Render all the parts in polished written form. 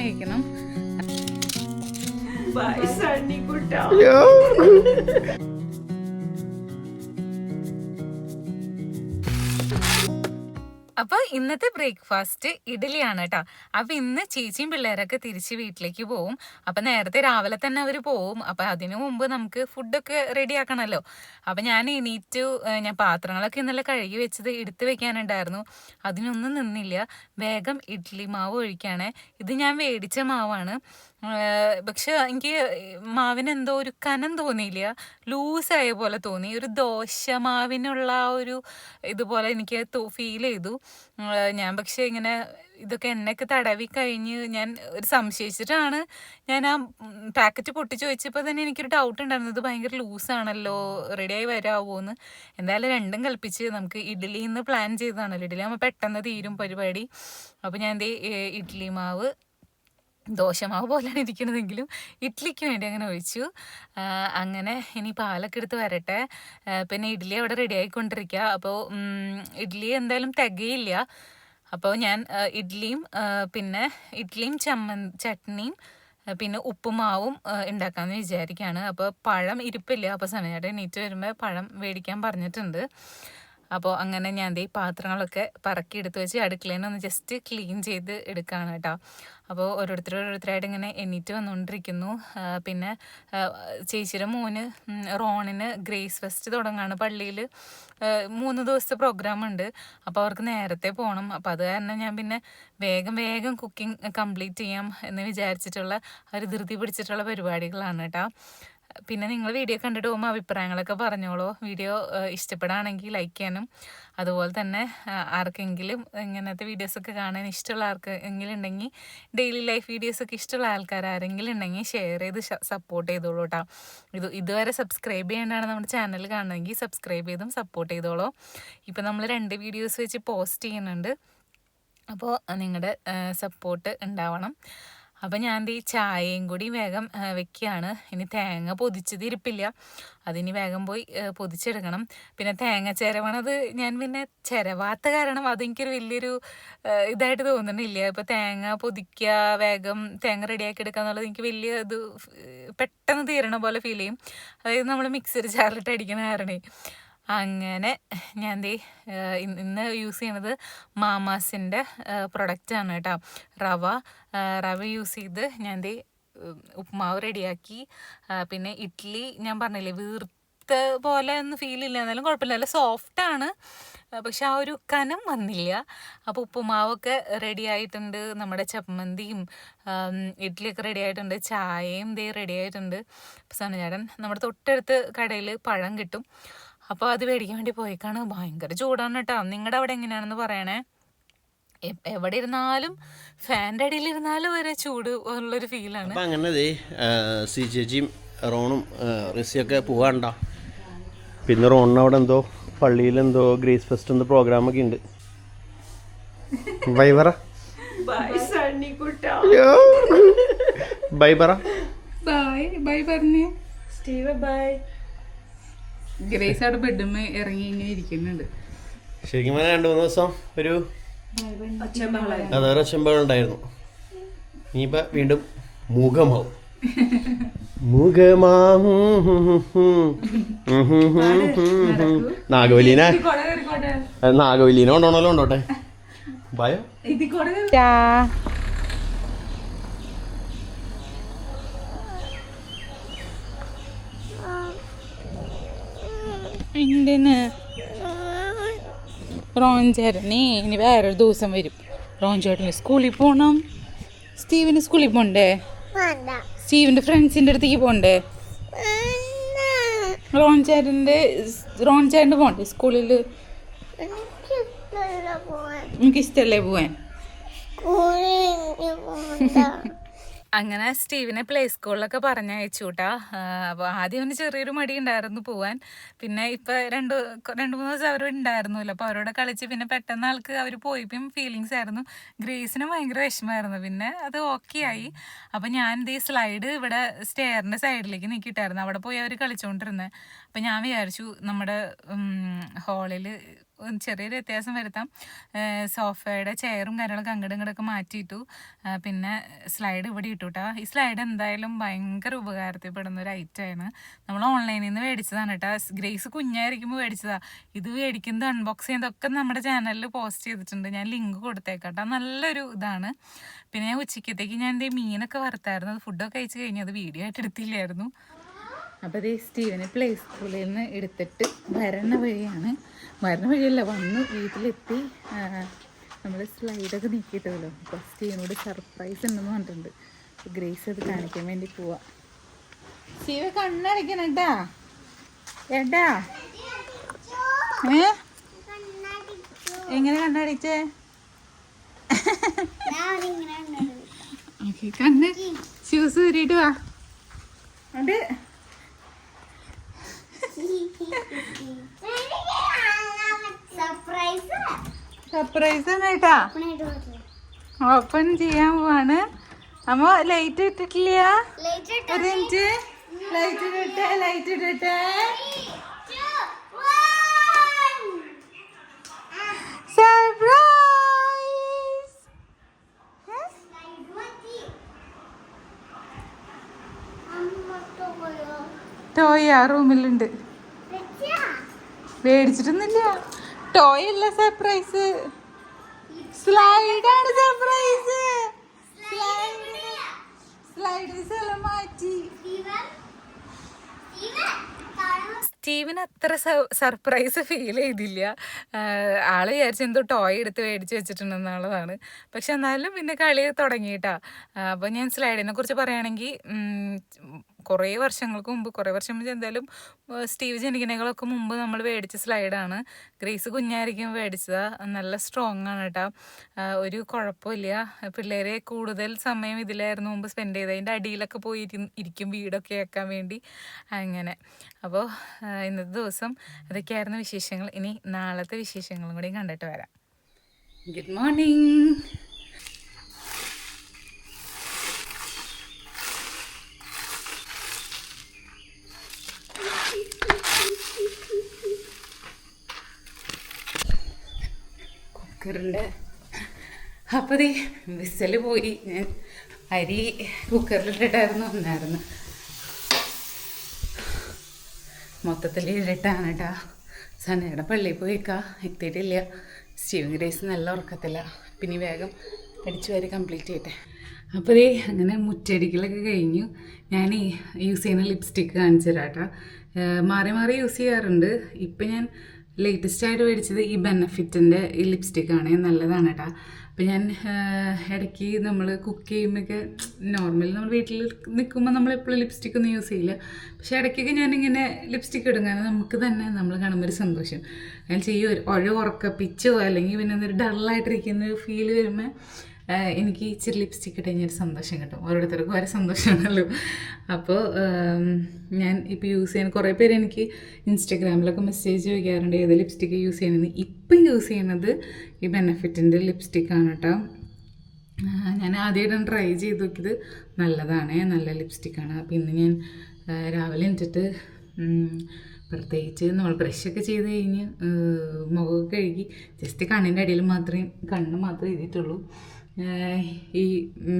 കഴിക്കണം. അപ്പോൾ ഇന്നത്തെ ബ്രേക്ക്ഫാസ്റ്റ് ഇഡ്ഡലിയാണ് കേട്ടോ. അപ്പം ഇന്ന് ചേച്ചിയും പിള്ളേരൊക്കെ തിരിച്ച് വീട്ടിലേക്ക് പോവും. അപ്പം നേരത്തെ രാവിലെ തന്നെ അവർ പോവും. അപ്പം അതിനു മുമ്പ് നമുക്ക് ഫുഡൊക്കെ റെഡി ആക്കണമല്ലോ. അപ്പം ഞാൻ എണീറ്റു. ഞാൻ പാത്രങ്ങളൊക്കെ ഇന്നലെ കഴുകി വെച്ചത് എടുത്ത് വെക്കാനുണ്ടായിരുന്നു. അതിനൊന്നും നിന്നില്ല. വേഗം ഇഡ്ഡലി മാവ് ഒഴിക്കുകയാണ്. ഇത് ഞാൻ മേടിച്ച മാവാണ്. പക്ഷെ എനിക്ക് മാവിന് എന്തോ ഒരു കനം തോന്നിയില്ല, ലൂസായ പോലെ തോന്നി. ഒരു ദോശമാവിനുള്ള ഒരു ഇതുപോലെ എനിക്ക് ഫീൽ ചെയ്തു. ഞാൻ പക്ഷെ ഇങ്ങനെ ഇതൊക്കെ എണ്ണയൊക്കെ തടവി കഴിഞ്ഞ് ഞാൻ ഒരു സംശയിച്ചിട്ടാണ് ഞാൻ ആ പാക്കറ്റ് പൊട്ടിച്ച് വെച്ചപ്പോൾ തന്നെ എനിക്കൊരു ഡൗട്ട് ഉണ്ടായിരുന്നു, ഇത് ഭയങ്കര ലൂസാണല്ലോ, റെഡിയായി വരാമോന്ന്. എന്തായാലും രണ്ടും കൽപ്പിച്ച് നമുക്ക് ഇഡ്ഡലി ഇന്ന് പ്ലാൻ ചെയ്തതാണല്ലോ. ഇഡ്ഡലി ആകുമ്പോൾ പെട്ടെന്ന് തീരും പരിപാടി. അപ്പോൾ ഞാൻ ഇഡ്ഡലി മാവ് ദോശമാവ് പോലെയാണ് ഇരിക്കുന്നതെങ്കിലും ഇഡ്ഡലിക്ക് വേണ്ടി അങ്ങനെ ഒഴിച്ചു. അങ്ങനെ ഇനി പാലൊക്കെ എടുത്ത് വരട്ടെ. പിന്നെ ഇഡ്ഡലി അവിടെ റെഡി ആയിക്കൊണ്ടിരിക്കുക. അപ്പോൾ ഇഡ്ഡലി എന്തായാലും തികയില്ല. അപ്പോൾ ഞാൻ ഇഡ്ഡലിയും ചട്നിയും പിന്നെ ഉപ്പുമാവും ഉണ്ടാക്കാമെന്ന് വിചാരിക്കുകയാണ്. അപ്പോൾ പഴം ഇരിപ്പില്ല. അപ്പോൾ സമയമായിട്ട് എണീറ്റ് വരുമ്പോൾ പഴം മേടിക്കാൻ പറഞ്ഞിട്ടുണ്ട്. അപ്പോൾ അങ്ങനെ ഞാൻ പാത്രങ്ങളൊക്കെ പറക്കി എടുത്ത് വെച്ച് അടുക്കളയിൽ നിന്ന് ജസ്റ്റ് ക്ലീൻ ചെയ്ത് എടുക്കുകയാണ് കേട്ടോ. അപ്പോൾ ഓരോരുത്തരായിട്ട് ഇങ്ങനെ എണീറ്റ് വന്നുകൊണ്ടിരിക്കുന്നു. പിന്നെ ചേച്ചിയുടെ മോന് റോണിന് ഗ്രേസ് ഫെസ്റ്റ് തുടങ്ങുകയാണ് പള്ളിയിൽ. 3 ദിവസത്തെ പ്രോഗ്രാം ഉണ്ട്. അപ്പോൾ അവർക്ക് നേരത്തെ പോകണം. അപ്പോൾ അത് കാരണം ഞാൻ പിന്നെ വേഗം കുക്കിംഗ് കംപ്ലീറ്റ് ചെയ്യാം എന്ന് വിചാരിച്ചിട്ടുള്ള ഒരു ധൃതി പിടിച്ചിട്ടുള്ള പരിപാടികളാണ് കേട്ടോ. പിന്നെ നിങ്ങൾ വീഡിയോ കണ്ടിട്ട് പോകുമ്പോൾ അഭിപ്രായങ്ങളൊക്കെ പറഞ്ഞോളൂ. വീഡിയോ ഇഷ്ടപ്പെടുകയാണെങ്കിൽ ലൈക്ക് ചെയ്യാനും, അതുപോലെ തന്നെ ആർക്കെങ്കിലും ഇങ്ങനത്തെ വീഡിയോസൊക്കെ കാണാൻ ഇഷ്ടമുള്ള ആർക്കെങ്കിലും ഉണ്ടെങ്കിൽ, ഡെയിലി ലൈഫ് വീഡിയോസൊക്കെ ഇഷ്ടമുള്ള ആൾക്കാർ ആരെങ്കിലും ഉണ്ടെങ്കിൽ ഷെയർ ചെയ്ത് സപ്പോർട്ട് ചെയ്തോളൂ കേട്ടോ. ഇതുവരെ സബ്സ്ക്രൈബ് ചെയ്യാണ്ടാണ് നമ്മുടെ ചാനൽ കാണുന്നതെങ്കിൽ സബ്സ്ക്രൈബ് ചെയ്തും സപ്പോർട്ട് ചെയ്തോളൂ. ഇപ്പം നമ്മൾ 2 വീഡിയോസ് വെച്ച് പോസ്റ്റ് ചെയ്യുന്നുണ്ട്. അപ്പോൾ നിങ്ങളുടെ സപ്പോർട്ട് ഉണ്ടാവണം. അപ്പം ഞാൻ ചായയും കൂടി വേഗം വെക്കുകയാണ്. ഇനി തേങ്ങ പൊതിച്ചത് ഇരിപ്പില്ല, അതിനി വേഗം പോയി പൊതിച്ചെടുക്കണം. പിന്നെ തേങ്ങ ചിരവണത് ഞാൻ പിന്നെ ചിരവാത്ത കാരണം അതെനിക്കൊരു വലിയൊരു ഇതായിട്ട് തോന്നുന്നില്ല. ഇപ്പോൾ തേങ്ങ പൊതിക്കുക, വേഗം തേങ്ങ റെഡിയാക്കി എടുക്കുക എന്നുള്ളത് എനിക്ക് വലിയ ഇത് പെട്ടെന്ന് തീരണ പോലെ ഫീൽ ചെയ്യും. അതായത് നമ്മൾ മിക്സർ ജാറിലിട്ട് അടിക്കണ കാരണേ. അങ്ങനെ ഞാൻ ഇന്ന് യൂസ് ചെയ്യണത് മാമാസിൻ്റെ പ്രൊഡക്റ്റാണ് കേട്ടോ. റവ യൂസ് ചെയ്ത് ഞാൻ ഉപ്പുമാവ് റെഡിയാക്കി. പിന്നെ ഇഡ്ഡലി ഞാൻ പറഞ്ഞില്ലേ വീർത്ത പോലെ ഒന്നും ഫീൽ ഇല്ല, എന്നാലും കുഴപ്പമില്ല, നല്ല സോഫ്റ്റാണ്. പക്ഷെ ആ ഒരു കനം വന്നില്ല. അപ്പോൾ ഉപ്പുമാവൊക്കെ റെഡി ആയിട്ടുണ്ട്. നമ്മുടെ ചമ്മന്തിയും ഇഡ്ഡലിയൊക്കെ റെഡി ആയിട്ടുണ്ട്. ചായയും റെഡി ആയിട്ടുണ്ട്. സനചേട്ടൻ നമ്മുടെ തൊട്ടടുത്ത് കടയിൽ പഴം കിട്ടും, അപ്പോൾ അത് മേടിക്കാൻ വേണ്ടി പോയേക്കാണ്. ഭയങ്കര ചൂടാണ് കേട്ടോ. നിങ്ങളുടെ അവിടെ എങ്ങനെയാണെന്ന് പറയണേ. എവിടെ ഇരുന്നാലും ഫാൻ്റെ അടിയിലിരുന്നാലും വരെ ചൂട് ഉള്ളൊരു ഫീലാണ്. അപ്പം അങ്ങനെ സി ചേച്ചിയും റോണും റിസിയൊക്കെ പോകാണ്ടോ. പിന്നെ റോണിന് അവിടെ എന്തോ പള്ളിയിലെന്തോ ഗ്രേസ് ഫെസ്റ്റ് എന്തോ പ്രോഗ്രാമൊക്കെ ഉണ്ട്. ബൈ പറ, ബൈ പറ, ബൈ പറഞ്ഞു സ്റ്റീവ്. ബൈ. ഗ്രേസ് അവിടെ ബെഡ്മേ ഇറങ്ങി ഇങ്ങനെ ഇരിക്കുന്നുണ്ട്. ശരിക്കും പറഞ്ഞാൽ 2-3 ദിവസം ഒരു ഒച്ചമ്പാടുണ്ടായിരുന്നു. ഇനിയിപ്പോൾ വീണ്ടും മുഖമാവും. നാഗവല്ലീനെ കൊണ്ടോണല്ലോ ഉണ്ടോട്ടെ. ഭയോ റോൺ ചേട്ടനെ ഇനി വേറൊരു ദിവസം വരും. റോൺ ചേട്ടന് സ്കൂളിൽ പോകണം. സ്റ്റീവിന് സ്കൂളിൽ പോകണ്ടേ? സ്റ്റീവിൻ്റെ ഫ്രണ്ട്സിൻ്റെ അടുത്തേക്ക് പോകണ്ടേ? റോൺ ചേട്ടൻ്റെ പോകണ്ടേ സ്കൂളിൽ? എനിക്കിഷ്ടല്ലേ പോവാൻ? അങ്ങനെ സ്റ്റീവിനെ പ്ലേ സ്കൂളിലൊക്കെ പറഞ്ഞയച്ചു കേട്ടാ. അപ്പോൾ ആദ്യം അവന് ചെറിയൊരു മടി ഉണ്ടായിരുന്നു പോവാൻ. പിന്നെ ഇപ്പം 2-3 ദിവസം അവർ ഉണ്ടായിരുന്നല്ലോ. അപ്പോൾ അവരോട് കളിച്ച് പിന്നെ പെട്ടെന്ന് ആൾക്ക് അവർ പോയപ്പം ഫീലിങ്സ് ആയിരുന്നു. ഗ്രേസിന് ഭയങ്കര വിഷമമായിരുന്നു. പിന്നെ അത് ഓക്കെ ആയി. അപ്പം ഞാൻ സ്ലൈഡ് ഇവിടെ സ്റ്റെയറിൻ്റെ സൈഡിലേക്ക് നീക്കിയിട്ടായിരുന്നു. അവിടെ പോയി അവർ കളിച്ചുകൊണ്ടിരുന്നത്. അപ്പം ഞാൻ വിചാരിച്ചു നമ്മുടെ ഹാളിൽ ചെറിയൊരു വ്യത്യാസം വരുത്താം. സോഫയുടെ ചെയറും കാര്യങ്ങളൊക്കെ അങ്ങോട്ടും ഇങ്ങോട്ടൊക്കെ മാറ്റിയിട്ടു. പിന്നെ സ്ലൈഡ് ഇവിടെ ഇട്ടു കേട്ടോ. ഈ സ്ലൈഡ് എന്തായാലും ഭയങ്കര ഉപകാരത്തിൽ പെടുന്ന ഒരു ഐറ്റമാണ്. നമ്മൾ ഓൺലൈനിൽ നിന്ന് മേടിച്ചതാണ് കേട്ടോ. ഗ്രേസ് കുഞ്ഞായിരിക്കുമ്പോൾ മേടിച്ചതാണ്. ഇത് മേടിക്കുന്നത് അൺബോക്സ് ചെയ്യുന്നതൊക്കെ നമ്മുടെ ചാനലിൽ പോസ്റ്റ് ചെയ്തിട്ടുണ്ട്. ഞാൻ ലിങ്ക് കൊടുത്തേക്കാം കേട്ടോ. നല്ലൊരു ഇതാണ്. പിന്നെ ഞാൻ ഉച്ചക്കത്തേക്ക് ഞാൻ മീനൊക്കെ വറുത്തായിരുന്നു. അത് ഫുഡൊക്കെ കഴിച്ച് കഴിഞ്ഞ് അത് വീഡിയോ ആയിട്ട് എടുത്തില്ലായിരുന്നു. അപ്പോൾ ഇത് സ്റ്റീവനെ പ്ലേ സ്കൂളിൽ നിന്ന് എടുത്തിട്ട് വരണ വഴിയല്ല വന്ന് വീട്ടിലെത്തി. നമ്മൾ സ്ലൈഡൊക്കെ നീക്കിയിട്ടല്ലോ. അപ്പോൾ സ്റ്റീവനോട് സർപ്രൈസ് ഉണ്ടെന്ന് പറഞ്ഞിട്ടുണ്ട്. ഗ്രേസ് അത് കാണിക്കാൻ വേണ്ടി പോവാ. സ്റ്റീവ കണ്ണടയ്ക്കണം കേട്ടാ. ഏട്ടാ എങ്ങനെ കണ്ണടിച്ചേ? ഓക്കെ, കണ്ണ് ഷൂസ് ഊരിയിട്ട് വാ. അത് സർപ്രൈസ് ആണ് കേട്ടാ. ഓപ്പൺ ചെയ്യാൻ പോവാണ്. അമ്മ ലൈറ്റ് ഇട്ടിട്ടില്ല. ഒരു മിനിറ്റ്, ലൈറ്റ് ഇടട്ടെ. സർപ്രൈസ്. ടോയ് ആ റൂമിലുണ്ട്. മേടിച്ചിട്ടൊന്നുമില്ല. ടോയ് അല്ല സർപ്രൈസ്, സ്ലൈഡാണ് സർപ്രൈസ്. സ്ലൈഡ് സ്ഥലം മാറ്റി. സ്റ്റീവിന് അത്ര സർപ്രൈസ് ഫീൽ ചെയ്തില്ല. ആള് വിചാരിച്ച് എന്തോ ടോയ് എടുത്ത് മേടിച്ച് വെച്ചിട്ടുണ്ടെന്നുള്ളതാണ്. പക്ഷെ എന്നാലും പിന്നെ കളി തുടങ്ങിയിട്ടാ. അപ്പോൾ ഞാൻ സ്ലൈഡിനെ കുറിച്ച് പറയുകയാണെങ്കിൽ കുറേ വർഷങ്ങൾക്ക് മുമ്പ്, കുറേ വർഷം മുമ്പ് എന്തായാലും സ്റ്റീവ് ജനിക്കുന്നതിനൊക്കെ മുമ്പ് നമ്മൾ മേടിച്ച സ്ലൈഡാണ്. ഗ്രേസ് കുഞ്ഞായിരിക്കും മേടിച്ചതാണ്. നല്ല സ്ട്രോങ് ആണ് കേട്ടോ. ഒരു കുഴപ്പമില്ല. പിള്ളേരെ കൂടുതൽ സമയം ഇതിലായിരുന്നു മുമ്പ് സ്പെൻഡ് ചെയ്തത്. അതിൻ്റെ അടിയിലൊക്കെ പോയി ഇരിക്കും വീടൊക്കെ ആക്കാൻ വേണ്ടി. അങ്ങനെ അപ്പോൾ ഇന്നത്തെ ദിവസം അതൊക്കെയായിരുന്നു വിശേഷങ്ങൾ. ഇനി നാളത്തെ വിശേഷങ്ങളും കൂടി കണ്ടിട്ട് വരാം. Good morning. കുക്കറിൻ്റെ അപ്പോൾ വിസൽ പോയി. ഞാൻ അരി കുക്കറിലിട്ടിട്ടായിരുന്നു വന്നായിരുന്നു. മൊത്തത്തിൽ ഇരട്ടാണ് കേട്ടോ. സനയുടെ പള്ളിയിൽ പോയിക്കാ എത്തിയിട്ടില്ല. സ്റ്റീവൻ ഗ്രേസ് നല്ല ഉറക്കത്തില്ല. പിന്നെ വേഗം അടിച്ചു വാരി കംപ്ലീറ്റ് ചെയ്യട്ടെ. അപ്പോൾ അങ്ങനെ മുറ്റടിക്കലൊക്കെ കഴിഞ്ഞു. ഞാൻ യൂസ് ചെയ്യുന്ന ലിപ്സ്റ്റിക്ക് കാണിച്ചു തരാം കേട്ടോ. മാറി മാറി യൂസ് ചെയ്യാറുണ്ട്. ഇപ്പം ഞാൻ ലേറ്റസ്റ്റ് ആയിട്ട് മേടിച്ചത് ഈ ബെനഫിറ്റിൻ്റെ ഈ ലിപ്സ്റ്റിക്കാണ്. നല്ലതാണ് കേട്ടോ. അപ്പം ഞാൻ ഇടയ്ക്ക് നമ്മൾ കുക്ക് ചെയ്യുമ്പോഴൊക്കെ നോർമലി നമ്മൾ വീട്ടിൽ നിൽക്കുമ്പോൾ നമ്മളെപ്പോഴും ലിപ്സ്റ്റിക്കൊന്നും യൂസ് ചെയ്യില്ല. പക്ഷേ ഇടയ്ക്കൊക്കെ ഞാനിങ്ങനെ ലിപ്സ്റ്റിക്ക് ഇടും. കാരണം നമുക്ക് തന്നെ നമ്മൾ കാണുമ്പോൾ ഒരു സന്തോഷം. ഞാൻ ചെയ്യും ഉറക്കപ്പിച്ചോ അല്ലെങ്കിൽ പിന്നെ എന്തൊരു ഡള്ളായിട്ടിരിക്കുന്ന ഒരു ഫീൽ വരുമ്പോൾ എനിക്ക് ഇച്ചിരി ലിപ്സ്റ്റിക്ക് ഇട്ട് കഴിഞ്ഞാൽ സന്തോഷം കിട്ടും. ഓരോരുത്തർക്കും ഓരോ സന്തോഷമാണല്ലോ. അപ്പോൾ ഞാൻ ഇപ്പോൾ യൂസ് ചെയ്യുന്ന കുറേ പേര് എനിക്ക് ഇൻസ്റ്റാഗ്രാമിലൊക്കെ മെസ്സേജ് ചോദിക്കാറുണ്ട് ഏത് ലിപ്സ്റ്റിക്ക് യൂസ് ചെയ്യുന്നത്. ഇപ്പം യൂസ് ചെയ്യുന്നത് ഈ ബെനഫിറ്റിൻ്റെ ലിപ്സ്റ്റിക്കാണ് കേട്ടോ. ഞാൻ ആദ്യമായിട്ടാണ് ട്രൈ ചെയ്ത് നോക്കിയത്. നല്ലതാണ്, നല്ല ലിപ്സ്റ്റിക്കാണ്. അപ്പോൾ ഇന്ന് ഞാൻ രാവിലെ എണീറ്റിട്ട് പ്രത്യേകിച്ച് നമ്മൾ ബ്രഷൊക്കെ ചെയ്ത് കഴിഞ്ഞ് മുഖമൊക്കെ കഴുകി ജസ്റ്റ് കണ്ണിൻ്റെ അടിയിൽ കണ്ണ് മാത്രമേ എഴുതിയിട്ടുള്ളൂ. ഈ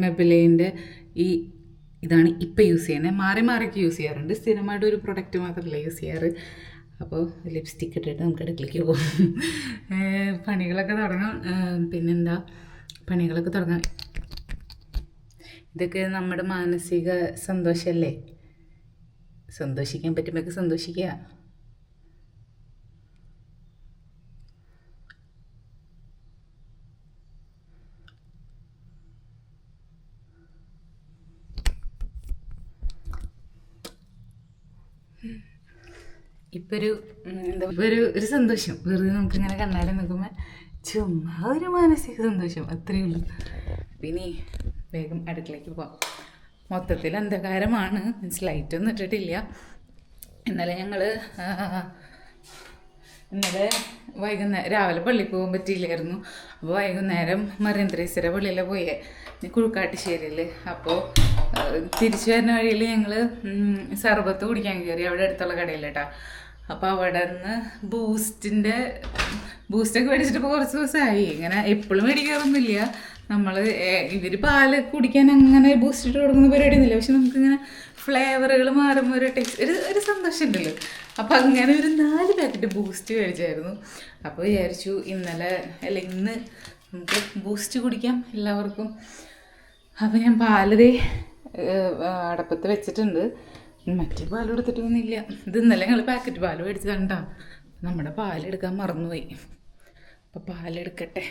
മെബിലൈൻ്റെ ഇതാണ് ഇപ്പം യൂസ് ചെയ്യുന്നത്. മാറി മാറിയൊക്കെ യൂസ് ചെയ്യാറുണ്ട്. സ്ഥിരമായിട്ട് ഒരു പ്രൊഡക്റ്റ് മാത്രമല്ല യൂസ് ചെയ്യാറ്. അപ്പോൾ ലിപ്സ്റ്റിക്ക് ഇട്ടിട്ട് നമുക്ക് അടുക്കളയ്ക്ക് പോകും. പണികളൊക്കെ തുടങ്ങാം. പിന്നെന്താ പണികളൊക്കെ തുടങ്ങാം. ഇതൊക്കെ നമ്മുടെ മാനസിക സന്തോഷമല്ലേ. സന്തോഷിക്കാൻ പറ്റുമ്പോഴൊക്കെ സന്തോഷിക്കുക. ഇപ്പോൾ ഒരു സന്തോഷം. വെറുതെ നമുക്കിങ്ങനെ കണ്ണാടി നിൽക്കുമ്പോൾ ചുമ്മാ ഒരു മാനസിക സന്തോഷം, അത്രയേ ഉള്ളൂ. പിന്നെ വേഗം അടുക്കളയ്ക്ക് പോവാം. മൊത്തത്തിൽ അന്ധകാരമാണ്. ലൈറ്റൊന്നും ഇട്ടിട്ടില്ല. ഇന്നലെ വൈകുന്നേരം രാവിലെ പള്ളിയിൽ പോകാൻ പറ്റിയില്ലായിരുന്നു. അപ്പോൾ വൈകുന്നേരം മറിയന്ത്രേശ്വര പള്ളിയിലെ പോയേ കുഴുക്കാട്ടുശ്ശേരിയിൽ. അപ്പോൾ തിരിച്ചു വരുന്ന വഴിയിൽ ഞങ്ങൾ സർബത്ത് കുടിക്കാൻ കയറി അവിടെ അടുത്തുള്ള കടയിൽ കേട്ടോ. അപ്പോൾ അവിടെ നിന്ന് ബൂസ്റ്റൊക്കെ മേടിച്ചിട്ട് ഇപ്പോൾ കുറച്ച് ദിവസമായി. ഇങ്ങനെ എപ്പോഴും മേടിക്കാറൊന്നുമില്ല നമ്മൾ. ഇവർ പാല് കുടിക്കാൻ അങ്ങനെ ബൂസ്റ്റ് ഇട്ട് കൊടുക്കുന്ന പരിപാടിയൊന്നുമില്ല. പക്ഷെ നമുക്കിങ്ങനെ ഫ്ലേവറുകൾ മാറുമ്പോൾ ഒരു സന്തോഷം ഉണ്ടല്ലോ. അപ്പം അങ്ങനെ ഒരു 4 പാക്കറ്റ് ബൂസ്റ്റ് മേടിച്ചായിരുന്നു. അപ്പോൾ വിചാരിച്ചു ഇന്ന് നമുക്ക് ബൂസ്റ്റ് കുടിക്കാം എല്ലാവർക്കും. അപ്പോൾ ഞാൻ പാലതേ അടപ്പത്ത് വെച്ചിട്ടുണ്ട്. മറ്റേ പാൽ എടുത്തിട്ടൊന്നുമില്ല. ഇത് ഇന്നലെ ഞങ്ങൾ പാക്കറ്റ് പാൽ മേടിച്ചതാണ്ടാ. നമ്മുടെ പാലെടുക്കാൻ മറന്നുപോയി. അപ്പോൾ പാലെടുക്കട്ടെ.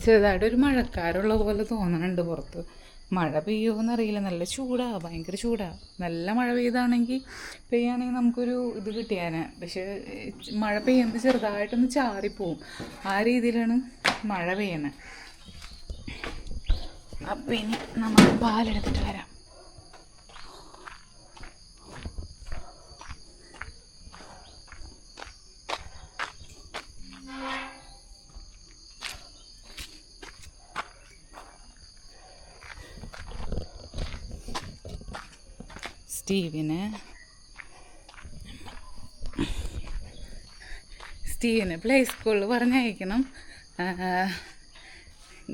ചെറുതായിട്ടൊരു മഴക്കാരുള്ള പോലെ തോന്നണുണ്ട് പുറത്ത്. മഴ പെയ്യുമെന്നറിയില്ല. നല്ല ചൂടാണ്, ഭയങ്കര ചൂടാണ്. നല്ല മഴ പെയ്യുകയാണെങ്കിൽ നമുക്കൊരു ഇത് കിട്ടിയാനെ. പക്ഷേ മഴ പെയ്യുന്നത് ചെറുതായിട്ടൊന്ന് ചാറിപ്പോവും. ആ രീതിയിലാണ് മഴ പെയ്യണത്. അപ്പം ഇനി നമ്മൾ പാലെടുത്തിട്ട് വരാം. സ്റ്റീവിനെ പ്ലേ സ്കൂളിൽ പറഞ്ഞയക്കണം.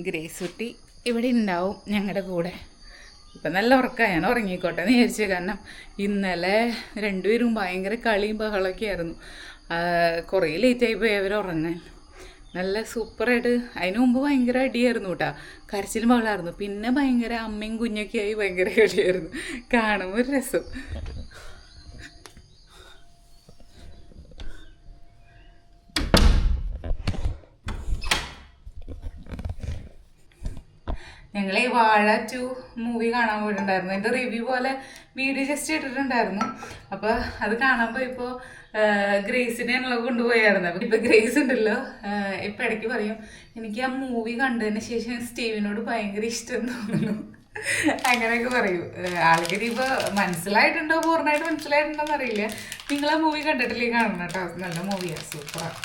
ഗ്രേസ് കുട്ടി ഇവിടെ ഉണ്ടാവും ഞങ്ങളുടെ കൂടെ. ഇപ്പം നല്ല ഉറക്കമാണ്. ഞാൻ ഉറങ്ങിക്കോട്ടെ എന്ന് വിചാരിച്ചു. കാരണം ഇന്നലെ രണ്ടുപേരും ഭയങ്കര കളിയും ബഹളമൊക്കെ ആയിരുന്നു. കുറേ ലേറ്റായി പോയി അവർ ഉറങ്ങാൻ. നല്ല സൂപ്പറായിട്ട്. അതിന് മുമ്പ് ഭയങ്കര അടിയായിരുന്നു കേട്ടോ, കരച്ചിലും ബഹളമായിരുന്നു. പിന്നെ ഭയങ്കര അമ്മയും കുഞ്ഞൊക്കെ ആയി ഭയങ്കര കളിയായിരുന്നു. കാണുമ്പോൾ ഒരു രസം. ഞങ്ങൾ ഈ വാഴ 2 മൂവി കാണാൻ പോയിട്ടുണ്ടായിരുന്നു. എൻ്റെ റിവ്യൂ പോലെ വീഡിയോ ജസ്റ്റ് ഇട്ടിട്ടുണ്ടായിരുന്നു. അപ്പോൾ അത് കാണാൻ പോയപ്പോൾ ഗ്രേസിനെയാണല്ലോ കൊണ്ടുപോയായിരുന്നു. അപ്പോൾ ഇപ്പോൾ ഗ്രേസ് ഉണ്ടല്ലോ ഇപ്പം ഇടയ്ക്ക് പറയും എനിക്ക് ആ മൂവി കണ്ടതിന് ശേഷം സ്റ്റീവിനോട് ഭയങ്കര ഇഷ്ടം തോന്നുന്നു. അങ്ങനെയൊക്കെ പറയും. ആൾക്കാർ ഇപ്പോൾ മനസ്സിലായിട്ടുണ്ടോ, പൂർണ്ണമായിട്ട് മനസ്സിലായിട്ടുണ്ടോ എന്നറിയില്ല. നിങ്ങൾ ആ മൂവി കണ്ടിട്ടില്ലേ? കാണണം കേട്ടോ, നല്ല മൂവിയാണ്, സൂപ്പറാണ്,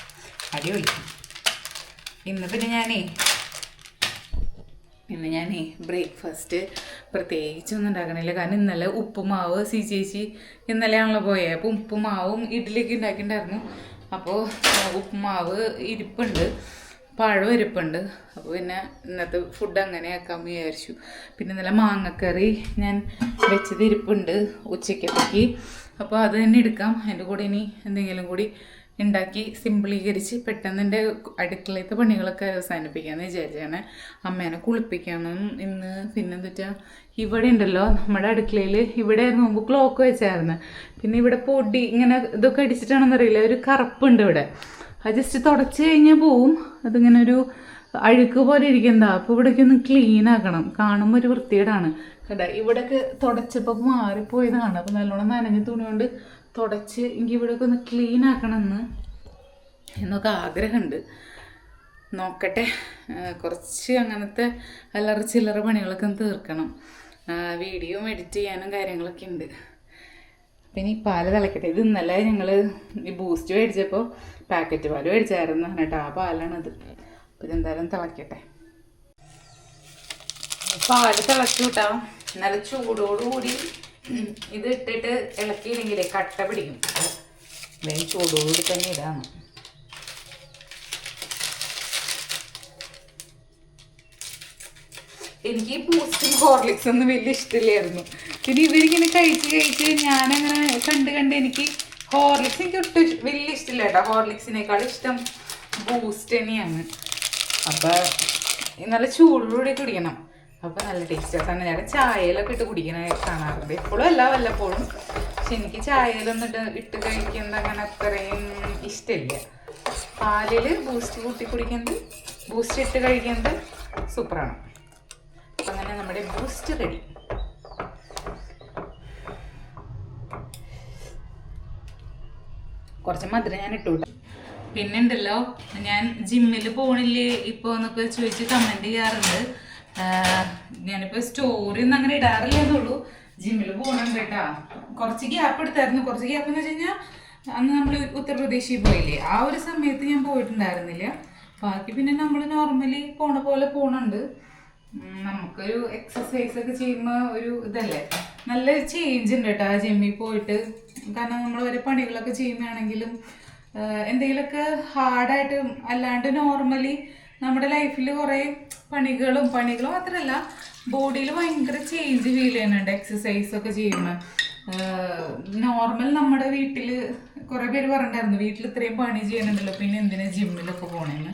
അടിപൊളി. ഇന്ന് പിന്നെ ഞാൻ ബ്രേക്ക്ഫാസ്റ്റ് പ്രത്യേകിച്ചൊന്നും ഉണ്ടാക്കണില്ല. കാരണം ഇന്നലെ ഉപ്പുമാവ് ചേച്ചി ഇന്നലെയാണല്ലോ പോയത്. അപ്പോൾ ഉപ്പുമാവും ഇഡ്ഡലിയൊക്കെ ഉണ്ടാക്കിയിട്ടുണ്ടായിരുന്നു. അപ്പോൾ ഉപ്പുമാവ് ഇരിപ്പുണ്ട്, പഴം ഇരിപ്പുണ്ട്. അപ്പോൾ പിന്നെ ഇന്നത്തെ ഫുഡ് അങ്ങനെ ആക്കാമെന്ന് വിചാരിച്ചു. പിന്നെ ഇന്നലെ മാങ്ങക്കറി ഞാൻ വെച്ചത് ഇരിപ്പുണ്ട് ഉച്ചയ്ക്കത്തേക്ക്. അപ്പോൾ അത് തന്നെ എടുക്കാം. അതിൻ്റെ കൂടെ ഇനി എന്തെങ്കിലും കൂടി ഉണ്ടാക്കി സിംപിളീകരിച്ച് പെട്ടെന്ന് എൻ്റെ അടുക്കളത്തെ പണികളൊക്കെ അവസാനിപ്പിക്കാമെന്ന് വിചാരിച്ചാണ്. അമ്മേനെ കുളിപ്പിക്കണം ഇന്ന്. പിന്നെന്താ വെച്ചാൽ ഇവിടെ ഉണ്ടല്ലോ നമ്മുടെ അടുക്കളയിൽ ഇവിടെ ആയിരുന്നു മുമ്പ് ക്ലോക്ക് വെച്ചായിരുന്നു. പിന്നെ ഇവിടെ പൊടി ഇങ്ങനെ ഇതൊക്കെ അടിച്ചിട്ടാണെന്നറിയില്ല, ഒരു കറുപ്പുണ്ട് ഇവിടെ. അത് ജസ്റ്റ് തുടച്ച് കഴിഞ്ഞാൽ പോവും. അതിങ്ങനെ ഒരു അഴുക്ക് പോലെ ഇരിക്കുന്നതാ. അപ്പോൾ ഇവിടേക്ക് ഒന്ന് ക്ലീൻ ആക്കണം. കാണുമ്പോൾ ഒരു വൃത്തികേടാണ് കേട്ടോ. ഇവിടെയൊക്കെ തുടച്ചപ്പോൾ മാറിപ്പോയതാണ്. അപ്പോൾ നല്ലോണം നനഞ്ഞ തുണി കൊണ്ട് തുടച്ച് എനിക്ക് ഇവിടെയൊക്കെ ഒന്ന് ക്ലീൻ ആക്കണം എന്നൊക്കെ ആഗ്രഹമുണ്ട്. നോക്കട്ടെ. കുറച്ച് അങ്ങനത്തെ അല്ലറ ചില്ലറ പണികളൊക്കെ ഒന്ന് തീർക്കണം. വീഡിയോ എഡിറ്റ് ചെയ്യാനും കാര്യങ്ങളൊക്കെ ഉണ്ട്. പിന്നെ ഈ പാല് തിളക്കട്ടെ. ഇത് ഇന്നലെ ഞങ്ങൾ ഈ ബൂസ്റ്റ് മേടിച്ചപ്പോൾ പാക്കറ്റ് പാല് മേടിച്ചായിരുന്നു കേട്ടോ. ആ പാലാണത്. അപ്പോൾ ഇതെന്തായാലും തിളക്കട്ടെ. പാല് തിളച്ചു കേട്ടോ. നല്ല ചൂടോടുകൂടി ഇത് ഇട്ടിട്ട് ഇളക്കിയില്ലെങ്കിലേ കട്ട പിടിക്കും. അല്ലെങ്കിൽ ചൂടോടുകൂടി തന്നെ ഇടാണ്. എനിക്ക് ബൂസ്റ്റും ഹോർലിക്സ് ഒന്നും വലിയ ഇഷ്ടമില്ലായിരുന്നു. പിന്നെ ഇവരിങ്ങനെ കഴിച്ച് ഞാനങ്ങനെ കണ്ട് എനിക്ക് ഹോർലിക്സ് എനിക്ക് ഒട്ടും വലിയ ഇഷ്ടമില്ല കേട്ടോ. ഹോർലിക്സിനേക്കാൾ ഇഷ്ടം ബൂസ്റ്റ് തന്നെയാണ്. അപ്പം നല്ല ചൂടോടെ കുടിക്കണം. അപ്പം നല്ല ടേസ്റ്റാണ്. ഞാൻ ചായയിലൊക്കെ ഇട്ട് കുടിക്കണ കാണാറുണ്ട്. എപ്പോഴും അല്ല, വല്ലപ്പോഴും. പക്ഷെ എനിക്ക് ചായയിലൊന്നും ഇട്ട് കഴിക്കുന്നത് അങ്ങനെ അത്രയും ഇഷ്ടമില്ല. പാലിൽ ബൂസ്റ്റ് കൂട്ടി കുടിക്കുന്നത്, ബൂസ്റ്റ് ഇട്ട് കഴിക്കുന്നത് സൂപ്പറാണ്. അങ്ങനെ നമ്മുടെ ബൂസ്റ്റ് റെഡി. കുറച്ച് മധുരം ഞാൻ ഇട്ടു. പിന്നെ ഉണ്ടല്ലോ, ഞാൻ ജിമ്മിൽ പോണില്ലേ ഇപ്പോൾ എന്നൊക്കെ ചോദിച്ച് കമൻറ്റ് ചെയ്യാറുണ്ട്. ഞാനിപ്പോൾ സ്റ്റോറി ഒന്നും അങ്ങനെ ഇടാറില്ലെന്നുള്ളൂ. ജിമ്മിൽ പോകണുണ്ട് കേട്ടാ. കുറച്ച് ഗ്യാപ്പ് എടുത്തായിരുന്നു. കുറച്ച് ഗ്യാപ്പ് എന്ന് വെച്ച് കഴിഞ്ഞാൽ അന്ന് നമ്മൾ ഉത്തർപ്രദേശിൽ പോയില്ലേ, ആ ഒരു സമയത്ത് ഞാൻ പോയിട്ടുണ്ടായിരുന്നില്ല. ബാക്കി പിന്നെ നമ്മൾ നോർമലി പോണ പോലെ പോണുണ്ട്. നമുക്കൊരു എക്സസൈസ് ഒക്കെ ചെയ്യുമ്പോൾ ഒരു ഇതല്ലേ. നല്ലൊരു ചേഞ്ച് ഉണ്ട് കേട്ടോ ആ ജിമ്മിൽ പോയിട്ട്. കാരണം നമ്മൾ വരെ പണികളൊക്കെ ചെയ്യുകയാണെങ്കിലും എന്തെങ്കിലുമൊക്കെ ഹാർഡായിട്ട് അല്ലാണ്ട് നോർമലി നമ്മുടെ ലൈഫിൽ കുറേ പണികളും മാത്രമല്ല ബോഡിയിൽ ഭയങ്കര ചേഞ്ച് ഫീൽ ചെയ്യുന്നുണ്ട് എക്സസൈസ് ഒക്കെ ചെയ്യുമ്പോൾ. നോർമൽ നമ്മുടെ വീട്ടിൽ കുറേ പേര് പറഞ്ഞിട്ടുണ്ടായിരുന്നു വീട്ടിൽ ഇത്രയും പണി ചെയ്യണുണ്ടല്ലോ പിന്നെ എന്തിനാ ജിമ്മിലൊക്കെ പോകണമെന്ന്.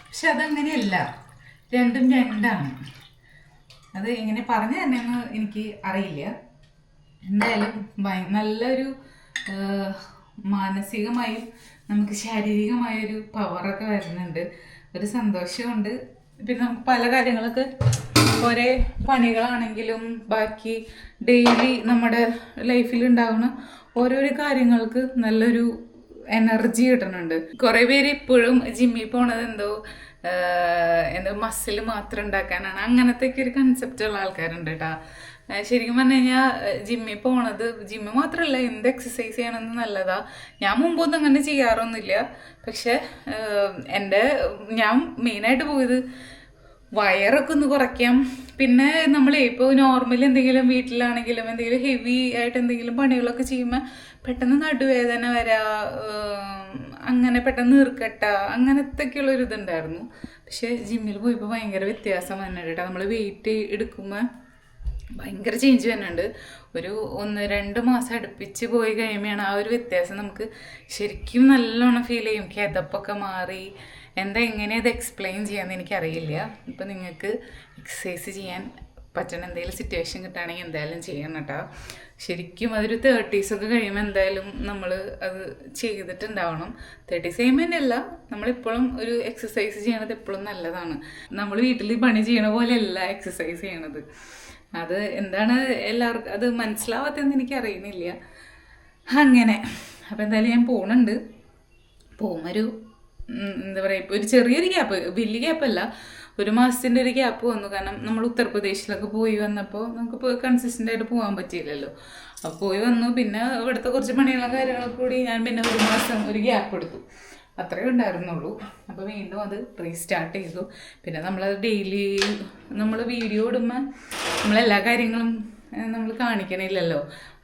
പക്ഷെ അതങ്ങനെയല്ല, രണ്ടും രണ്ടാണ്. അത് എങ്ങനെ പറഞ്ഞു തന്നെയെന്ന് എനിക്ക് അറിയില്ല. എന്തായാലും നല്ലൊരു മാനസികമായും നമുക്ക് ശാരീരികമായൊരു പവറൊക്കെ വരുന്നുണ്ട്, ഒരു സന്തോഷമുണ്ട്. പിന്നെ നമുക്ക് പല കാര്യങ്ങളൊക്കെ ഒരേ പണികളാണെങ്കിലും ബാക്കി ഡെയിലി നമ്മുടെ ലൈഫിൽ ഉണ്ടാകുന്ന ഓരോരോ കാര്യങ്ങൾക്ക് നല്ലൊരു എനർജി കിട്ടുന്നുണ്ട്. കുറേ പേര് ഇപ്പോഴും ജിമ്മിൽ പോണത് എന്തോ മസിൽ മാത്രം ഉണ്ടാക്കാനാണ്, അങ്ങനത്തെയൊക്കെ ഒരു കൺസെപ്റ്റുള്ള ആൾക്കാരുണ്ട് കേട്ടോ. ശരിക്കും പറഞ്ഞു കഴിഞ്ഞാൽ ജിമ്മിൽ പോണത് ജിമ്മ് മാത്രമല്ല എന്ത് എക്സസൈസ് ചെയ്യണമെന്ന് നല്ലതാ. ഞാൻ മുമ്പൊന്നും അങ്ങനെ ചെയ്യാറൊന്നുമില്ല. പക്ഷെ ഞാൻ മെയിനായിട്ട് പോയത് വയറൊക്കെ ഒന്ന് കുറയ്ക്കാം. പിന്നെ നമ്മൾ ഇപ്പോൾ നോർമലി എന്തെങ്കിലും വീട്ടിലാണെങ്കിലും എന്തെങ്കിലും ഹെവി ആയിട്ട് എന്തെങ്കിലും പണികളൊക്കെ ചെയ്യുമ്പോൾ പെട്ടെന്ന് നടുവേദന വരാ, അങ്ങനെ പെട്ടെന്ന് നീർക്കട്ട, അങ്ങനത്തെയൊക്കെയുള്ളൊരു ഇതുണ്ടായിരുന്നു. പക്ഷെ ജിമ്മിൽ പോയപ്പോൾ ഭയങ്കര വ്യത്യാസം വന്നിട്ട് കേട്ടോ. നമ്മൾ വെയിറ്റ് എടുക്കുമ്പോൾ ഭയങ്കര ചേഞ്ച് വരുന്നുണ്ട്. ഒരു 1-2 മാസം അടുപ്പിച്ച് പോയി കഴിയുമ്പോഴാണ് ആ ഒരു വ്യത്യാസം നമുക്ക് ശരിക്കും നല്ലോണം ഫീൽ ചെയ്യും. കിതപ്പൊക്കെ മാറി. എങ്ങനെയത് എക്സ്പ്ലെയിൻ ചെയ്യാമെന്ന് എനിക്കറിയില്ല. ഇപ്പം നിങ്ങൾക്ക് എക്സസൈസ് ചെയ്യാൻ പറ്റണ എന്തെങ്കിലും സിറ്റുവേഷൻ കിട്ടുകയാണെങ്കിൽ എന്തായാലും ചെയ്യണം കേട്ടോ. ശരിക്കും അതൊരു 30s ഒക്കെ കഴിയുമ്പോൾ എന്തായാലും നമ്മൾ അത് ചെയ്തിട്ടുണ്ടാവണം. 30s കഴിയുമ്പോഴല്ല, നമ്മളിപ്പോഴും ഒരു എക്സസൈസ് ചെയ്യണത് എപ്പോഴും നല്ലതാണ്. നമ്മൾ വീട്ടിൽ പണി ചെയ്യണ പോലെയല്ല എക്സസൈസ് ചെയ്യണത്. അത് എന്താണ് എല്ലാവർക്കും അത് മനസ്സിലാവാത്തതെന്ന് എനിക്കറിയുന്നില്ല. അങ്ങനെ അപ്പം എന്തായാലും ഞാൻ പോകുന്നുണ്ട്. പോകുമ്പോൾ എന്താ പറയുക, ഇപ്പോൾ ഒരു ചെറിയൊരു ഗ്യാപ്പ്, വലിയ ഗ്യാപ്പല്ല, 1 മാസത്തിൻ്റെ ഒരു ഗ്യാപ്പ് വന്നു. കാരണം നമ്മൾ ഉത്തർപ്രദേശിലൊക്കെ പോയി വന്നപ്പോൾ നമുക്കിപ്പോൾ കൺസിസ്റ്റൻ്റ് ആയിട്ട് പോകാൻ പറ്റിയില്ലല്ലോ. അപ്പോൾ പോയി വന്നു. പിന്നെ ഇവിടുത്തെ കുറച്ച് പണികളും കാര്യങ്ങളൊക്കെ കൂടി ഞാൻ പിന്നെ 1 മാസം ഒരു ഗ്യാപ്പ് എടുത്തു. അത്രയേ ഉണ്ടായിരുന്നുള്ളൂ. അപ്പോൾ വീണ്ടും അത് റീസ്റ്റാർട്ട് ചെയ്തു. പിന്നെ നമ്മളത് ഡെയിലി നമ്മൾ വീഡിയോ ഇടുമ്പോൾ നമ്മളെല്ലാ കാര്യങ്ങളും നമ്മൾ കാണിക്കണില്ലല്ലോ.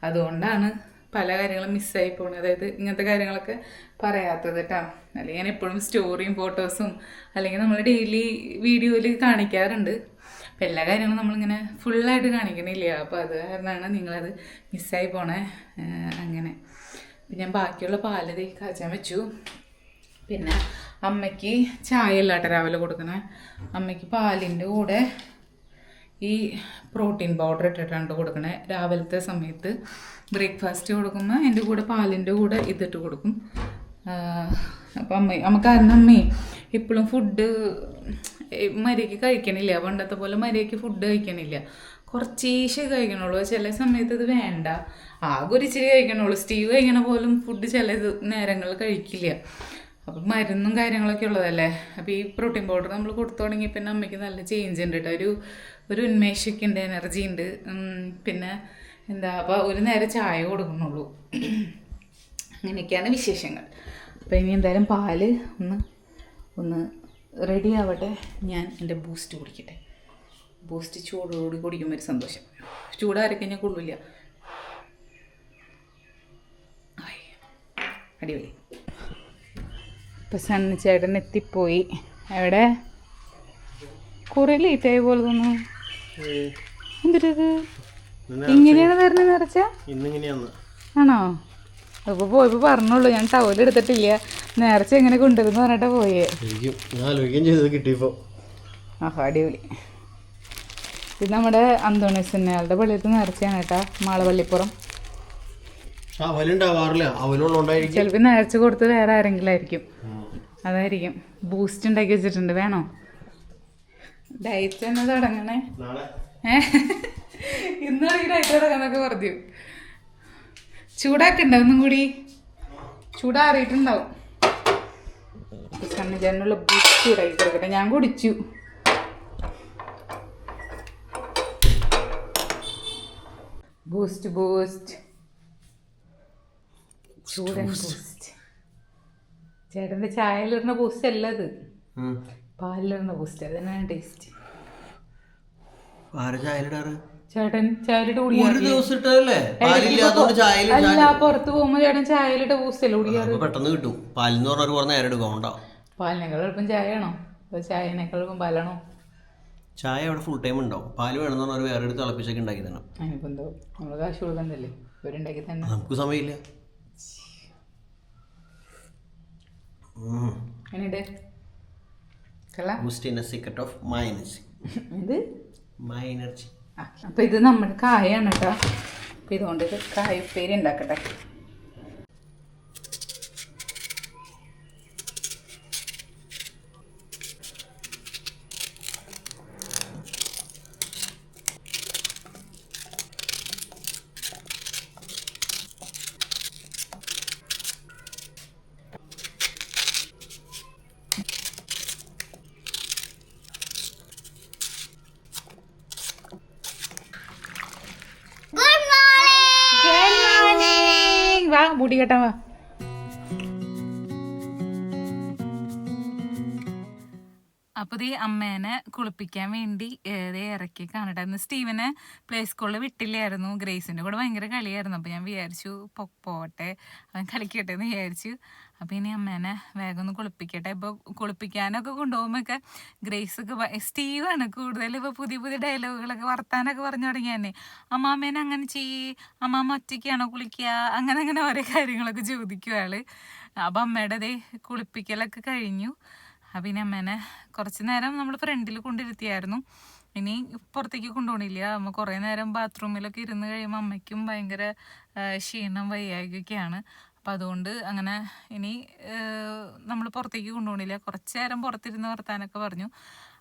അതുകൊണ്ടാണ് പല കാര്യങ്ങളും മിസ്സായി പോകുന്നത്. അതായത് ഇങ്ങനത്തെ കാര്യങ്ങളൊക്കെ പറയാത്തത് കേട്ടോ. അല്ലെങ്കിൽ ഞാൻ എപ്പോഴും സ്റ്റോറിയും ഫോട്ടോസും അല്ലെങ്കിൽ നമ്മൾ ഡെയിലി വീഡിയോയിൽ കാണിക്കാറുണ്ട്. അപ്പം എല്ലാ കാര്യങ്ങളും നമ്മളിങ്ങനെ ഫുള്ളായിട്ട് കാണിക്കണില്ല. അപ്പോൾ അത് കാരണമാണ് നിങ്ങളത് മിസ്സായി പോണേ. അങ്ങനെ അപ്പം ഞാൻ ബാക്കിയുള്ള പാല് കാച്ചാൻ വെച്ചു. പിന്നെ അമ്മയ്ക്ക് ചായ അല്ലാട്ടോ രാവിലെ കൊടുക്കണേ. അമ്മയ്ക്ക് പാലിൻ്റെ കൂടെ ഈ പ്രോട്ടീൻ പൗഡർ ഇട്ടിട്ടാണ് കൊടുക്കണേ. രാവിലത്തെ സമയത്ത് ബ്രേക്ക്ഫാസ്റ്റ് കൊടുക്കുമ്പോൾ എൻ്റെ കൂടെ പാലിൻ്റെ കൂടെ ഇതിട്ട് കൊടുക്കും. അപ്പം അമ്മ കാരണം അമ്മേ ഇപ്പോഴും ഫുഡ് മര്യാദയ്ക്ക് കഴിക്കണില്ല. പണ്ടത്തെ പോലെ മര്യാദയ്ക്ക് ഫുഡ് കഴിക്കണില്ല. കുറച്ചീശേ കഴിക്കണുള്ളൂ. ചില സമയത്ത് ഇത് വേണ്ട, ആകെ ഒരു ഇച്ചിരി കഴിക്കണുള്ളൂ. സ്റ്റീവ് കഴിക്കണ പോലും ഫുഡ് ചില നേരങ്ങളിൽ കഴിക്കില്ല. അപ്പം മരുന്നും കാര്യങ്ങളൊക്കെ ഉള്ളതല്ലേ. അപ്പോൾ ഈ പ്രോട്ടീൻ പൗഡർ നമ്മൾ കൊടുത്തു തുടങ്ങി പിന്നെ അമ്മയ്ക്ക് നല്ല ചേഞ്ച് ഉണ്ട് കേട്ടോ. ഒരു ഉന്മേഷമൊക്കെ ഉണ്ട്, എനർജി ഉണ്ട്. പിന്നെ അപ്പോൾ ഒരു നേരം ചായ കൊടുക്കുന്നുള്ളൂ. അങ്ങനെയൊക്കെയാണ് വിശേഷങ്ങൾ. അപ്പോൾ ഇനി എന്തായാലും പാല് ഒന്ന് റെഡി ആവട്ടെ. ഞാൻ എൻ്റെ ബൂസ്റ്റ് കുടിക്കട്ടെ. ബൂസ്റ്റ് ചൂടോടുകൂടി കുടിക്കുമ്പോൾ ഒരു സന്തോഷം. ചൂടാറിക്കഴിഞ്ഞാൽ കൊള്ളില്ല. അടിപൊളി. ഇപ്പം സണ്ണി ചേട്ടൻ എത്തിപ്പോയി. എവിടെ കുറേ ലേറ്റായ പോലെ തോന്നുന്നു. എന്തിട്ടത് ഇങ്ങനെയാണ് വരുന്നത് നിറച്ച? ആണോ? അപ്പോൾ പോയപ്പോൾ പറഞ്ഞോളൂ, ഞാൻ ടവൽ എടുത്തിട്ടില്ല. നേർച്ച എങ്ങനെ കൊണ്ടുവരുന്നു പറഞ്ഞിട്ടാ പോയേ. ആഹോ അടിപൊളി. ഇത് നമ്മുടെ അന്തോണീസിനയാളുടെ പള്ളിയത്ത് നേർച്ചയാണ് കേട്ടാ. മാളവള്ളിപ്പുറം. ചിലപ്പോൾ നേർച്ച കൊടുത്ത് വേറെ ആരെങ്കിലും ആയിരിക്കും. അതായിരിക്കും. ബൂസ്റ്റ് ഉണ്ടാക്കി വെച്ചിട്ടുണ്ട്, വേണോ? ഡയറ്റ് തന്നെ തുടങ്ങണേ. ഇന്ന് ഡയറ്റ് തുടങ്ങാന്നൊക്കെ പറഞ്ഞു. ചൂടാക്കണ്ട ഒന്നും കൂടി, ചൂടാറിയിട്ടുണ്ടാവും. സണ്ണിച്ചേനുള്ള ബൂസ്റ്റ് ചൂടാക്കി കൊടുക്കട്ടെ. ഞാൻ കുടിച്ചു. ബൂസ്റ്റ് ചൂടൻ ബൂസ്റ്റ്. ചേട്ടൻ്റെ ചായയിലിടുന്ന ബൂസ്റ്റ് അല്ല അത്, പാലിലിടുന്ന ബൂസ്റ്റ്. അത് തന്നെയാണ് ടേസ്റ്റ്. ചേട്ടൻ ചായലിട്ട് ഒരു ദിവസം ഇട്ടല്ലേ പാലില്ലാത്തോണ്ട് ചായ അല്ല പുറത്ത് പോകുമ്പോ ചേട്ടൻ ചായലിട്ട് ബൂസ്റ്റല്ലേ കുടിക്കാറ്? പെട്ടെന്ന് കിട്ടും. പാലെന്ന് പറഞ്ഞ കുറെ നേരം എടുക്കണ്ട. പാലിനേക്കാൾ എളുപ്പം ചായയാണോ അതോ ചായനേക്കാൾ എളുപ്പം പാലാണോ? ചായ അവിടെ ഫുൾ ടൈം ഉണ്ടാവും. പാല് വേണമെന്ന് പറഞ്ഞാൽ വേറെ എടുത്ത് തിളപ്പിച്ചൊക്കെ ഉണ്ടാക്കി തന്നെ. അതിനിപ്പോ എന്തോ നമ്മള് കാശ് കൊടുക്കണ്ടല്ലേ, ഇവരുണ്ടാക്കി തന്നെ. നമുക്ക് സമയമില്ല. അപ്പൊ ഇത് നമ്മുടെ കായാണ് കേട്ടോ. അപ്പൊ ഇതുകൊണ്ട് ഇത് കായ ഉപ്പേരി ഉണ്ടാക്കട്ടെ. വാ മുടി കെട്ടാ വാ. അപ്പോൾ ഈ അമ്മേനെ കുളിപ്പിക്കാൻ വേണ്ടി ഇറക്കി കാണട്ടെ. ഇന്ന് സ്റ്റീവനെ പ്ലേ സ്കൂളിൽ വിട്ടില്ലായിരുന്നു. ഗ്രേസിൻ്റെ കൂടെ ഭയങ്കര കളിയായിരുന്നു. അപ്പോൾ ഞാൻ വിചാരിച്ചു പോട്ടെ അവൻ കളിക്കട്ടെ എന്ന് വിചാരിച്ചു. അപ്പോൾ ഇനി അമ്മേനെ വേഗം ഒന്ന് കുളിപ്പിക്കട്ടെ. ഇപ്പോൾ കുളിപ്പിക്കാനൊക്കെ കൊണ്ടുപോകുമ്പോഴൊക്കെ ഗ്രേസൊക്കെ സ്റ്റീവാണ് കൂടുതൽ ഇപ്പോൾ പുതിയ പുതിയ ഡയലോഗുകളൊക്കെ വർത്താനൊക്കെ പറഞ്ഞു തുടങ്ങിയാൽ അമ്മാമ്മേനെ അങ്ങനെ ചെയ്യ്, അമ്മാമ്മ ഒറ്റയ്ക്കാണോ കുളിക്കുക, അങ്ങനെ ഓരോ കാര്യങ്ങളൊക്കെ ചോദിക്കും ആള്. അപ്പം അമ്മയുടെ അതേ കുളിപ്പിക്കലൊക്കെ കഴിഞ്ഞു. അപ്പം ഇനി അമ്മേനെ കുറച്ച് നേരം നമ്മൾ ഫ്രണ്ടിൽ കൊണ്ടിരുത്തിയായിരുന്നു. ഇനി പുറത്തേക്ക് കൊണ്ടുപോകണില്ല. അമ്മ കുറേ നേരം ബാത്റൂമിലൊക്കെ ഇരുന്ന് കഴിയുമ്പോൾ അമ്മയ്ക്കും ഭയങ്കര ക്ഷീണം വയ്യായ്കയൊക്കെയാണ്. അപ്പം അതുകൊണ്ട് അങ്ങനെ ഇനി നമ്മൾ പുറത്തേക്ക് കൊണ്ടുപോകണില്ല. കുറച്ച് നേരം പുറത്തിരുന്ന് വർത്താനൊക്കെ പറഞ്ഞു.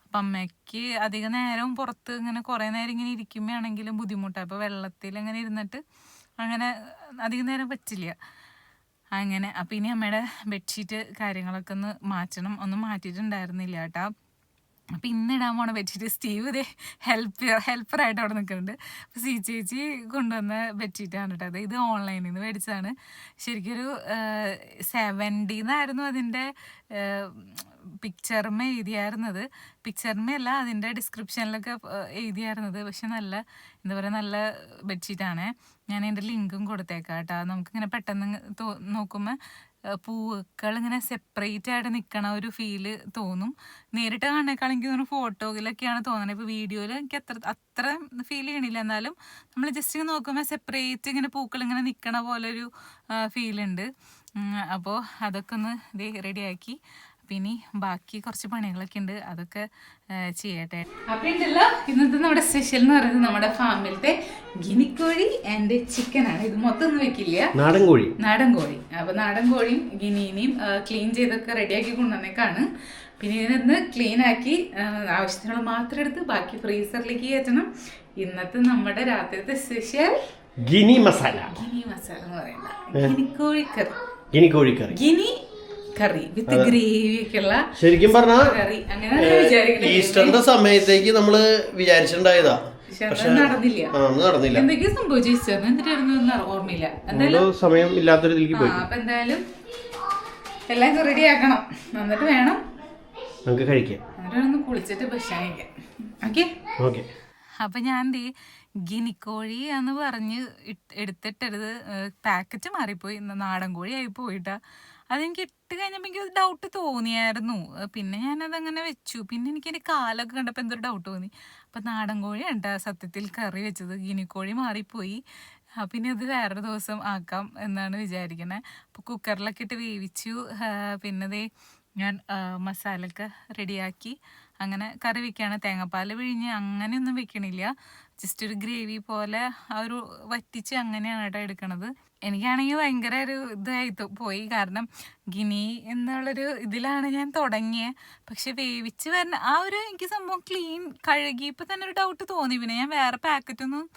അപ്പം അമ്മയ്ക്ക് അധിക നേരം പുറത്ത് ഇങ്ങനെ കുറേ നേരം ഇങ്ങനെ ഇരിക്കുമ്പോഴാണെങ്കിലും ബുദ്ധിമുട്ടാണ്. അപ്പോൾ വെള്ളത്തിൽ അങ്ങനെ ഇരുന്നിട്ട് അങ്ങനെ അധിക നേരം പറ്റില്ല അങ്ങനെ. അപ്പം ഇനി അമ്മയുടെ ബെഡ്ഷീറ്റ് കാര്യങ്ങളൊക്കെ ഒന്ന് മാറ്റണം. ഒന്നും മാറ്റിയിട്ടുണ്ടായിരുന്നില്ല കേട്ടോ. അപ്പം ഇന്ന് ഇടാൻ പോണ ബെഡ്ഷീറ്റ് സ്റ്റീവ് ഇതേ ഹെൽപ്പറായിട്ട് അവിടെ നിൽക്കുന്നുണ്ട്. അപ്പോൾ ചേച്ചി കൊണ്ടുവന്ന ബെഡ്ഷീറ്റാണ് കേട്ടോ. അത് ഇത് ഓൺലൈനിൽ നിന്ന് മേടിച്ചതാണ്. ശരിക്കൊരു 70 എന്നായിരുന്നു അതിൻ്റെ പിക്ചറിന്മേ എഴുതിയായിരുന്നത്. പിക്ചറിന്മേ അല്ല, അതിൻ്റെ ഡിസ്ക്രിപ്ഷനിലൊക്കെ എഴുതിയായിരുന്നത്. പക്ഷെ നല്ല എന്താ പറയുക, നല്ല ബെഡ്ഷീറ്റാണ്. ഞാൻ എൻ്റെ ലിങ്കും കൊടുത്തേക്കാം കേട്ടോ. നമുക്കിങ്ങനെ പെട്ടെന്ന് നോക്കുമ്പോൾ പൂക്കൾ ഇങ്ങനെ സെപ്പറേറ്റ് ആയിട്ട് നിൽക്കണ ഒരു ഫീല് തോന്നും. നേരിട്ട് കാണുന്നേക്കാൾ എനിക്ക് തോന്നുന്നു ഫോട്ടോയിലൊക്കെയാണ് തോന്നുന്നത്. ഇപ്പോൾ വീഡിയോയിൽ എനിക്ക് അത്ര ഫീൽ ചെയ്യണില്ല. എന്നാലും നമ്മൾ ജസ്റ്റ് ഇങ്ങനെ നോക്കുമ്പോൾ സെപ്പറേറ്റ് ഇങ്ങനെ പൂക്കൾ ഇങ്ങനെ നിൽക്കണ പോലൊരു ഫീലുണ്ട്. അപ്പോൾ അതൊക്കെ ഒന്ന് റെഡിയാക്കി. പിന്നെ ബാക്കി കുറച്ച് പണികളൊക്കെ ഉണ്ട്, അതൊക്കെ ചെയ്യട്ടെ. അപ്പം ഉണ്ടല്ലോ ഇന്നത്തെ നമ്മുടെ സ്പെഷ്യൽ എന്ന് പറയുന്നത് നമ്മുടെ ഫാമിലത്തെ ഗിനിക്കോഴി ആൻഡ് ചിക്കനാണ്. ഇത് മൊത്തം ഒന്നും വെക്കില്ല, നാടൻ കോഴി. അപ്പം നാടൻ കോഴിയും ഗിനീനെയും ക്ലീൻ ചെയ്തൊക്കെ റെഡിയാക്കി കൊണ്ടുവന്നേക്കാണ്. പിന്നെ ഇതിനൊന്ന് ക്ലീൻ ആക്കി ആവശ്യത്തിനുള്ള മാത്രം എടുത്ത് ബാക്കി ഫ്രീസറിലേക്ക് കയറ്റണം. ഇന്നത്തെ നമ്മുടെ രാത്രിത്തെ സ്പെഷ്യൽ ഗിനി മസാല എന്ന് പറയുന്നത് ഗിനി കറി വിത്ത് ഗ്രേവി ഒക്കെ ഉള്ള. ശരിക്കും പറഞ്ഞാൽ കറി അങ്ങനെ ഈസ്റ്ററിന്റെ സമയത്തേക്ക് നമ്മള് വിചാരിച്ചിട്ടുണ്ടായതാ. നടന്നില്ല. എന്തൊക്കെയോ സംഭവിച്ചു ഈസ്റ്ററിന്. എന്തിനായിരുന്നു ഓർമ്മയില്ല. എന്തായാലും സമയം ഇല്ലാത്തൊരു ഇതിലേക്ക് പോയി. അപ്പൊ എന്തായാലും എല്ലാം റെഡി ആക്കണം, എന്നിട്ട് വേണം നമുക്ക് കഴിക്കാം. എന്നിട്ട് കുളിച്ചിട്ട് ഭക്ഷണം കഴിക്കാം. ഓക്കെ. അപ്പൊ ഞാൻ ഗിനിക്കോഴി എന്ന് പറഞ്ഞ് എടുത്തിട്ടത് പാക്കറ്റ് മാറിപ്പോയി, നാടൻ കോഴി ആയി പോയിട്ടാ. അതെനിക്ക് ഇട്ട് കഴിഞ്ഞപ്പോൾ എനിക്ക് ഡൗട്ട് തോന്നിയായിരുന്നു. പിന്നെ ഞാനതങ്ങനെ വെച്ചു. പിന്നെ എനിക്ക് എൻ്റെ കാലൊക്കെ കണ്ടപ്പോൾ എന്തൊരു ഡൗട്ട് തോന്നി. അപ്പം നാടൻ കോഴി ഉണ്ട് സത്യത്തിൽ കറി വെച്ചത്, ഗിനിക്കോഴി മാറിപ്പോയി. പിന്നെ അത് വേറൊരു ദിവസം ആക്കാം എന്നാണ് വിചാരിക്കണേ. അപ്പോൾ കുക്കറിലൊക്കെ ഇട്ട് വേവിച്ചു. പിന്നെ ഞാൻ മസാലയൊക്കെ റെഡിയാക്കി അങ്ങനെ കറി വെക്കുകയാണ്. തേങ്ങാപ്പാൽ പിഴിഞ്ഞ് അങ്ങനെയൊന്നും വെക്കണില്ല, ജസ്റ്റ് ഒരു ഗ്രേവി പോലെ ആ ഒരു വറ്റിച്ച് അങ്ങനെയാണ് കേട്ടോ എടുക്കണത്. എനിക്കാണെങ്കിൽ ഭയങ്കര ഒരു ഇതായി പോയി. കാരണം ഗിനി എന്നുള്ളൊരു ഇതിലാണ് ഞാൻ തുടങ്ങിയത്. പക്ഷെ വേവിച്ച് വരുന്ന ആ ഒരു എനിക്ക് സംഭവം ക്ലീൻ കഴുകിയപ്പോൾ തന്നെ ഒരു ഡൗട്ട് തോന്നി. പിന്നെ ഞാൻ വേറെ പാക്കറ്റൊന്നും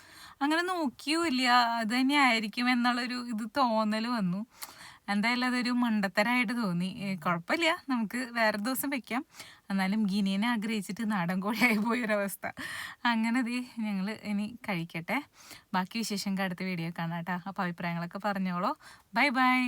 അങ്ങനെ നോക്കിയുമില്ല, അത് തന്നെ ആയിരിക്കും എന്നുള്ളൊരു ഇത് തോന്നൽ വന്നു. എന്തായാലും അതൊരു മണ്ടത്തരായിട്ട് തോന്നി. കുഴപ്പമില്ല, നമുക്ക് വേറെ ദിവസം വെക്കാം. എന്നാലും ഗിനിയെ ആഗ്രഹിച്ചിട്ട് നാടൻ കോഴിയായി പോയൊരവസ്ഥ. അങ്ങനെ ഞങ്ങൾ ഇനി കഴിക്കട്ടെ. ബാക്കി വിശേഷം അടുത്ത വീഡിയോ കാണാം കേട്ടോ. അപ്പോൾ അഭിപ്രായങ്ങളൊക്കെ പറഞ്ഞോളൂ. Bye bye.